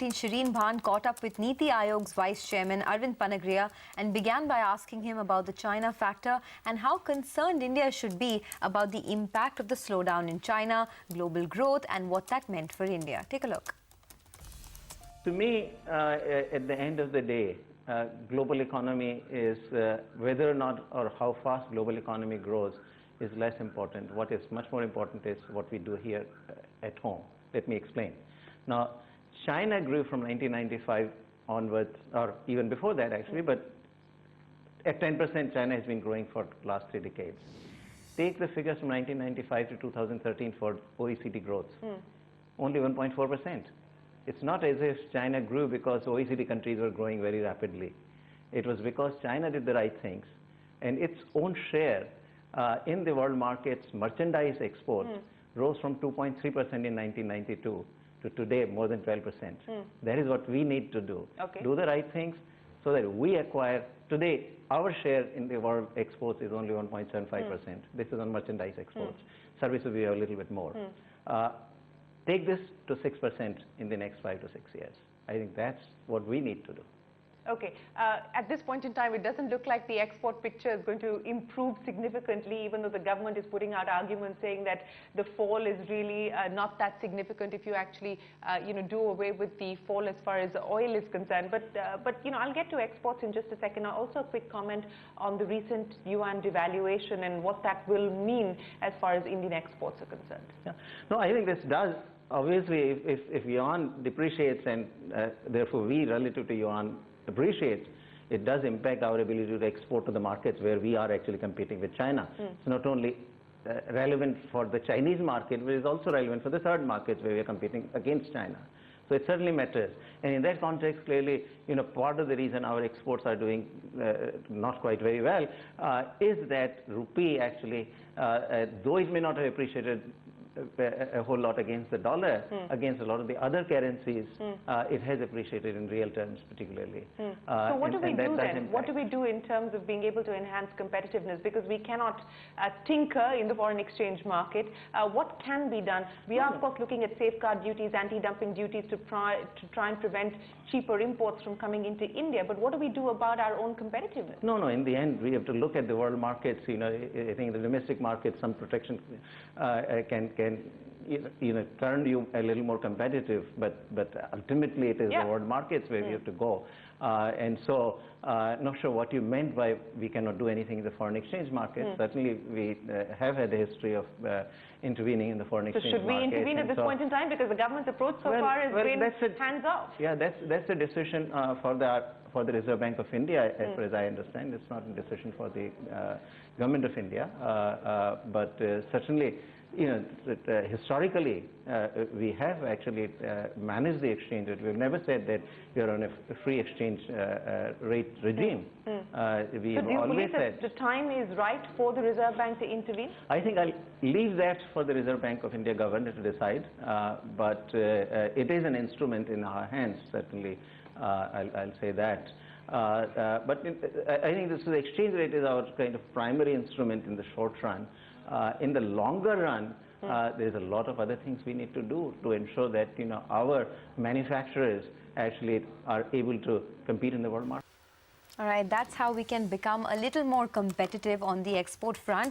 Shereen Bhan caught up with Niti Ayog's Vice Chairman Arvind Panagariya and began by asking him about the China factor and how concerned India should be about the impact of the slowdown in China, global growth, and what that meant for India. Take a look. To me, at the end of the day, global economy is whether or not or how fast global economy grows is less important. What is much more important is what we do here at home. Let me explain. Now, China grew from 1995 onwards, or even before that actually, but at 10% China has been growing for the last 3 decades. Take the figures from 1995 to 2013 for OECD growth, only 1.4%. It's not as if China grew because OECD countries were growing very rapidly. It was because China did the right things, and its own share in the world markets merchandise exports rose from 2.3% in 1992 to today more than 12%. That is what we need to do. Do the right things so that we acquire. Today, our share in the world exports is only 1.75%. This is on merchandise exports. Services we have a little bit more. Take this to 6% in the next 5 to 6 years. I think that's what we need to do. Okay. At this point in time, it doesn't look like the export picture is going to improve significantly, even though the government is putting out arguments saying that the fall is really not that significant if you actually, do away with the fall as far as oil is concerned. But I'll get to exports in just a second. Also, a quick comment on the recent yuan devaluation and what that will mean as far as Indian exports are concerned. Yeah. No, I think this does. Obviously, if yuan depreciates and therefore we relative to yuan appreciates, it does impact our ability to export to the markets where we are actually competing with China. It's not only relevant for the Chinese market, but it's also relevant for the third markets where we are competing against China. So it certainly matters. And in that context, clearly, part of the reason our exports are doing not quite very well is that rupee actually, though it may not have appreciated a whole lot against the dollar, against a lot of the other currencies, it has appreciated in real terms particularly. So what do we do then? What do we do in terms of being able to enhance competitiveness? Because we cannot tinker in the foreign exchange market. What can be done? We are of course looking at safeguard duties, anti-dumping duties to try and prevent cheaper imports from coming into India. But what do we do about our own competitiveness? No, in the end we have to look at the world markets. I think the domestic market, some protection can turn you a little more competitive, but ultimately it is the world markets where we have to go. And so, not sure what you meant by we cannot do anything in the foreign exchange market. Certainly we have had a history of intervening in the foreign exchange market. So should we intervene at this point in time, because the government's approach so far has been hands off? Yeah, that's a decision for the Reserve Bank of India, as far as I understand. It's not a decision for the government of India, but certainly, historically, we have actually managed the exchange rate. We've never said that we are on a free exchange rate regime. We have always said the time is right for the Reserve Bank to intervene? I think I'll leave that for the Reserve Bank of India governor to decide, but it is an instrument in our hands, certainly. I'll say that. But I think the exchange rate is our kind of primary instrument in the short run. In the longer run, there's a lot of other things we need to do to ensure that our manufacturers actually are able to compete in the world market. All right, that's how we can become a little more competitive on the export front.